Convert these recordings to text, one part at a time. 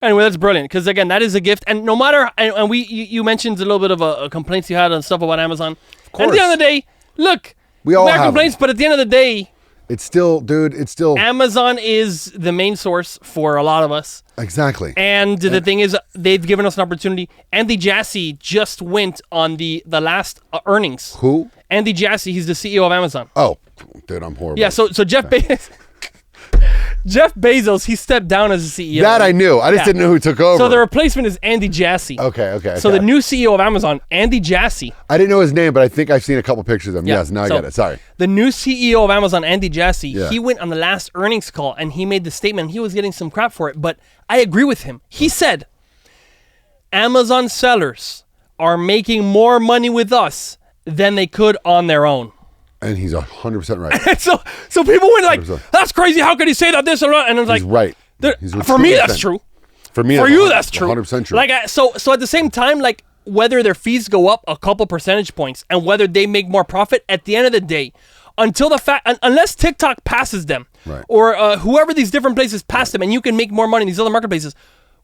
Anyway, that's brilliant because again, that is a gift, and no matter and you mentioned a little bit of a complaints you had and stuff about Amazon. Of course. At the end of the day, look, we all have complaints, but at the end of the day, it's still, dude. It's still Amazon is the main source for a lot of us. Exactly. And the thing is, they've given us an opportunity. Andy Jassy just went on the last earnings. Who? Andy Jassy. He's the CEO of Amazon. Oh, dude, I'm horrible. Yeah. So Jeff Bezos. Jeff Bezos, he stepped down as the CEO. That I knew. I just didn't know who took over. So the replacement is Andy Jassy. Okay. So the new CEO of Amazon, Andy Jassy. I didn't know his name, but I think I've seen a couple pictures of him. Yes, now I get it. Sorry. The new CEO of Amazon, Andy Jassy, he went on the last earnings call and he made the statement. He was getting some crap for it, but I agree with him. He said, Amazon sellers are making more money with us than they could on their own. And he's 100% right. so people went like, 100%. That's crazy. How could he say that? This or that? And I was like, he's right. For me, that's true. For me, that's true. 100% true. Like, so at the same time, like whether their fees go up a couple percentage points and whether they make more profit at the end of the day, unless TikTok passes them, right, or whoever these different places pass them, and you can make more money in these other marketplaces.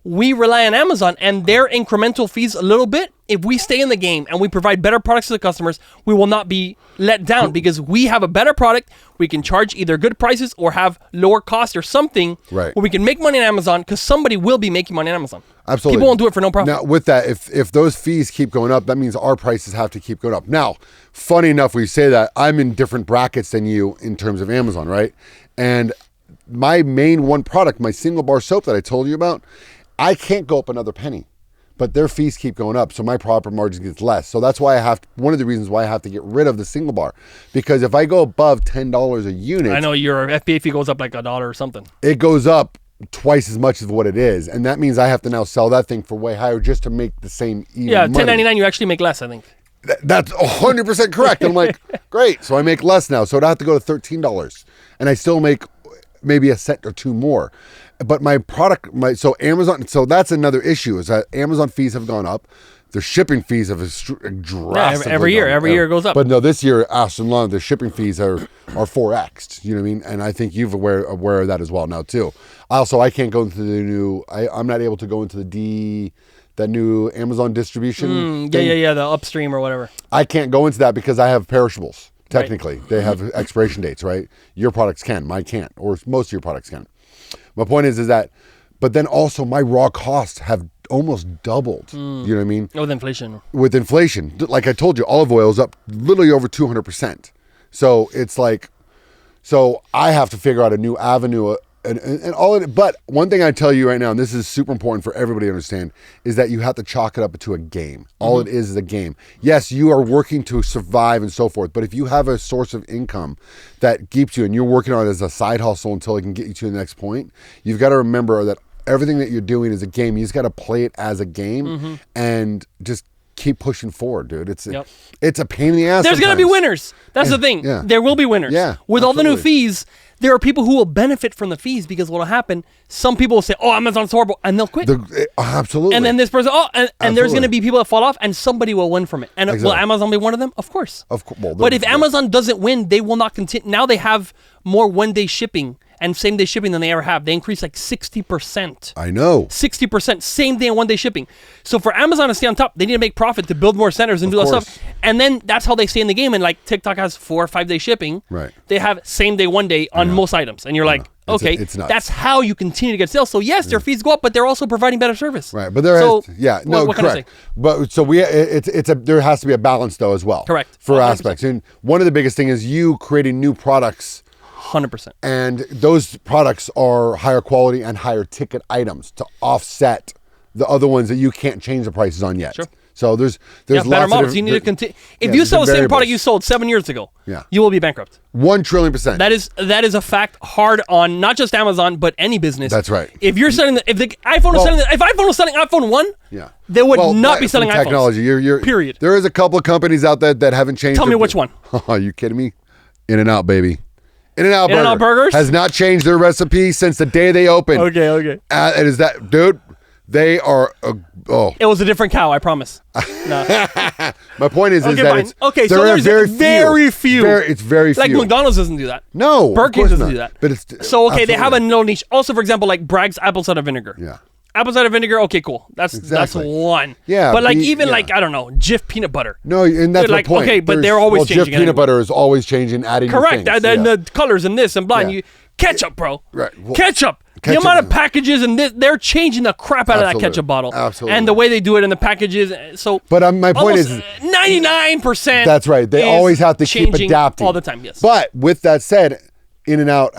We rely on Amazon and their incremental fees a little bit. If we stay in the game and we provide better products to the customers, we will not be let down because we have a better product. We can charge either good prices or have lower cost or something where we can make money on Amazon because somebody will be making money on Amazon. Absolutely. People won't do it for no profit. Now, with that, if those fees keep going up, that means our prices have to keep going up. Now, funny enough, we say that I'm in different brackets than you in terms of Amazon, right? And my main one product, my single bar soap that I told you about, I can't go up another penny, but their fees keep going up, so my profit margin gets less. So that's why one of the reasons why I have to get rid of the single bar, because if I go above $10 a unit, I know your FBA fee goes up like $1 or something. It goes up twice as much as what it is, and that means I have to now sell that thing for way higher just to make the same even money. $10.99 you actually make less, I think. That's 100% correct. I'm like, great, so I make less now, so I'd have to go to $13, and I still make maybe a cent or two more. But my product, Amazon, so that's another issue is that Amazon fees have gone up. Their shipping fees have drastically every year it goes up. But no, this year, Aston Lawn, the shipping fees are 4x'd. You know what I mean? And I think you're aware of that as well now too. Also, I can't go into the new. I'm not able to go into that new Amazon distribution. The upstream or whatever. I can't go into that because I have perishables. Technically, they have expiration dates, right? Your products can, mine can't, or most of your products can. My point is that, but then also my raw costs have almost doubled. You know what I mean? With inflation. With inflation. Like I told you, olive oil is up literally over 200%. So it's like, so I have to figure out a new avenue and all of it. But one thing I tell you right now, and this is super important for everybody to understand, is that you have to chalk it up to a game. All it is a game. Yes, you are working to survive and so forth, but if you have a source of income that keeps you and you're working on it as a side hustle until it can get you to the next point, you've got to remember that everything that you're doing is a game. You just got to play it as a game and just keep pushing forward, dude. It's a pain in the ass. There's going to be winners. That's the thing. Yeah. There will be winners. Yeah, with all the new fees, there are people who will benefit from the fees because what will happen, some people will say, oh, Amazon's horrible, and they'll quit. Absolutely. And then this person, and there's going to be people that fall off, and somebody will win from it. And will Amazon be one of them? Of course. But if Amazon doesn't win, they will not continue. Now they have more one-day shipping and same-day shipping than they ever have. They increased like 60%. I know. 60%, same-day and one-day shipping. So for Amazon to stay on top, they need to make profit to build more centers and do that stuff. And then that's how they stay in the game. And like TikTok has 4 or 5 day shipping. Right. They have same-day, one-day on most items. And you're like, okay, it's nuts. That's how you continue to get sales. So yes, their fees go up, but they're also providing better service. Right. But there correct. But so there has to be a balance though as well. Correct. For 100%. Aspects. And one of the biggest thing is you creating new products. 100%. And those products are higher quality and higher ticket items to offset the other ones that you can't change the prices on yet. Sure. So there's better models. You need to continue. If you sell the same product you sold 7 years ago, you will be bankrupt. 1 trillion%. That is a fact. Hard on not just Amazon but any business. That's right. If you're selling, if iPhone was selling iPhone 1, they would not be selling technology. iPhones. Period. There is a couple of companies out there that haven't changed. Tell me which one. Are you kidding me? In-N-Out, baby. In-N-Out Burgers has not changed their recipe since the day they opened. Okay. And is that, dude? They are. It was a different cow, I promise. No. My point is that so there's very few. It's very few. Like McDonald's doesn't do that. No, Burger King doesn't do that. But it's so okay. They have a little niche. Also, for example, like Bragg's apple cider vinegar. Yeah. apple cider vinegar. Okay, cool. That's Exactly. one. Yeah, but like yeah. like I don't know, Jif peanut butter. No, and that's Like, my point. okay, but they're always changing Jif it peanut anyway. butter is always changing, adding new Correct. things. And Yeah. the colors and this and blah. And Yeah. you ketchup, bro. Right. Well, Ketchup. The ketchup amount of is- packages and they're changing the crap out of that Absolutely. ketchup bottle. Absolutely. And the way they do it in the packages. So, But my point is, 99%. that's right. They always have to keep changing adapting all the time. Yes. But with that said, In-N-Out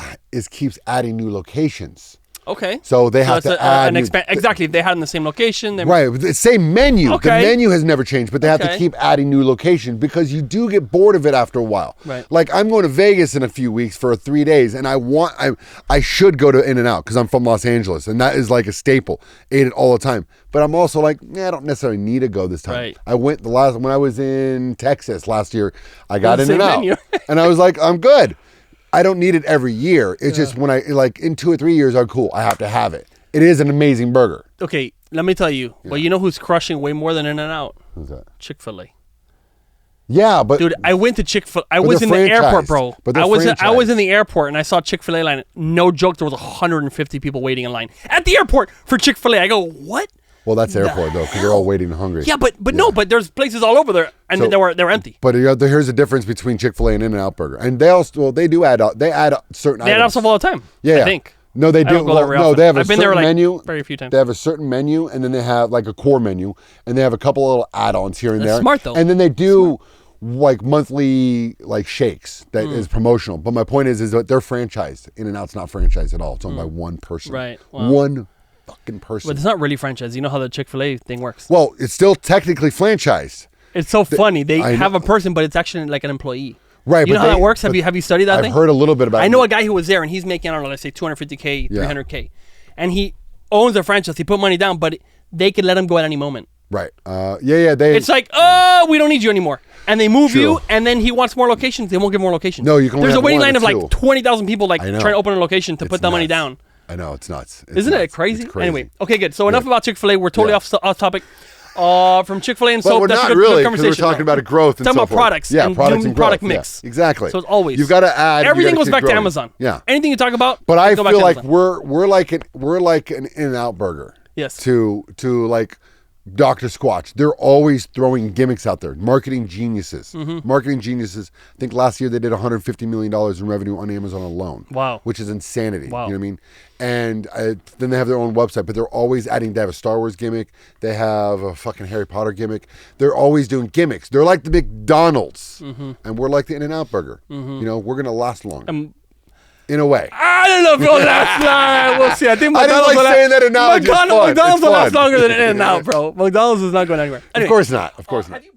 keeps adding new locations. Okay. So they have it's to add new- exactly. If they had it in the same location, then Right, the same menu. Okay. The menu has never changed, but they have to Okay. keep adding new locations because you do get bored of it after a while. Right. Like I'm going to Vegas in a few weeks for 3 days, and I should go to In-N-Out because I'm from Los Angeles, and that is like a staple. Ate it all the time, but I'm also like, I don't necessarily need to go this time. Right. I went when I was in Texas last year. I got the same In-N-Out, menu. and I was like, I'm good. I don't need it every year. It's just when I like in 2 or 3 years, I'm cool. I have to have it. It is an amazing burger. okay. Let me tell you. Well, you know who's crushing way more than In-N-Out? Who's that? Chick-fil-A. Yeah, but Dude, I went to Chick-fil-A. I was they're in the airport, franchised. bro. But they're I was franchised. in the airport and I saw Chick-fil-A line. No joke, there was 150 people waiting in line at the airport for Chick-fil-A. I go, what? Well, that's the airport though, because they're all waiting and hungry. Yeah, but no, but there's places all over there, and So- they're empty. But here's the difference between Chick-fil-A and In-N-Out Burger, and they do add certain They add up items. stuff all the time. Yeah, I think. No, they I do. don't go there very no, often. they have a I've been certain there like menu. very few times. They have a certain menu, and then they have like a core menu, and they have a couple little add-ons here and That's there. smart, though. And then they do like monthly like shakes that is promotional. But my point is that they're franchised. In-N-Out's not franchised at all. It's owned by one person. Right. Wow. One fucking person. But it's not really franchise. You know how the Chick-fil-A thing works. Well, it's still technically franchised. It's so funny. They I have know. a person, but it's actually like an employee. Right, You know but how that they- works? Have but you studied that I've thing? heard a little bit about it. I know a guy who was there, and he's making, I don't know, let's say 250K, Yeah. 300K. And he owns a franchise. He put money down, but they could let him go at any moment. Right. Yeah. They. It's like, oh, we don't need you anymore. And they move True. you, and then he wants more locations. They won't give more locations. No, you can only There's a have waiting one line or of like two. 20,000 people like I know. trying to open a location to It's put the money nuts. down. I know it's nuts. It's Isn't it nuts. crazy? It's crazy. Anyway, okay, good. So enough about Chick-fil-A. We're totally Yeah. off topic. From Chick-fil-A and But soap. we're That's not a good, really good because conversation. we're talking about a growth and talking so about forth. products Yeah, and products doing and product growth. mix. Yeah, exactly. So it's always You've got to add. you everything gotta goes keep back to growing. Amazon. Yeah. Anything you talk about, But I go back feel to like Amazon. we're like an In-N-Out burger. Yes. To like Dr. Squatch. They're always throwing gimmicks out there. Marketing geniuses. Mm-hmm. Marketing geniuses. I think last year they did $150 million in revenue on Amazon alone. Wow. Which is insanity. Wow. You know what I mean? And then they have their own website, but they're always adding. They have a Star Wars gimmick. They have a fucking Harry Potter gimmick. They're always doing gimmicks. They're like the McDonald's. Mm-hmm. And we're like the In-N-Out burger. You know, we're going to last long. In a way. I don't know if it'll last long. We'll see. I think I didn't McDonald's like will saying that analogy. It's fun. McDonald's It's will last fun. longer than In-N-Out, bro. McDonald's is not going anywhere. Of Anyway, course not. Of course not. have you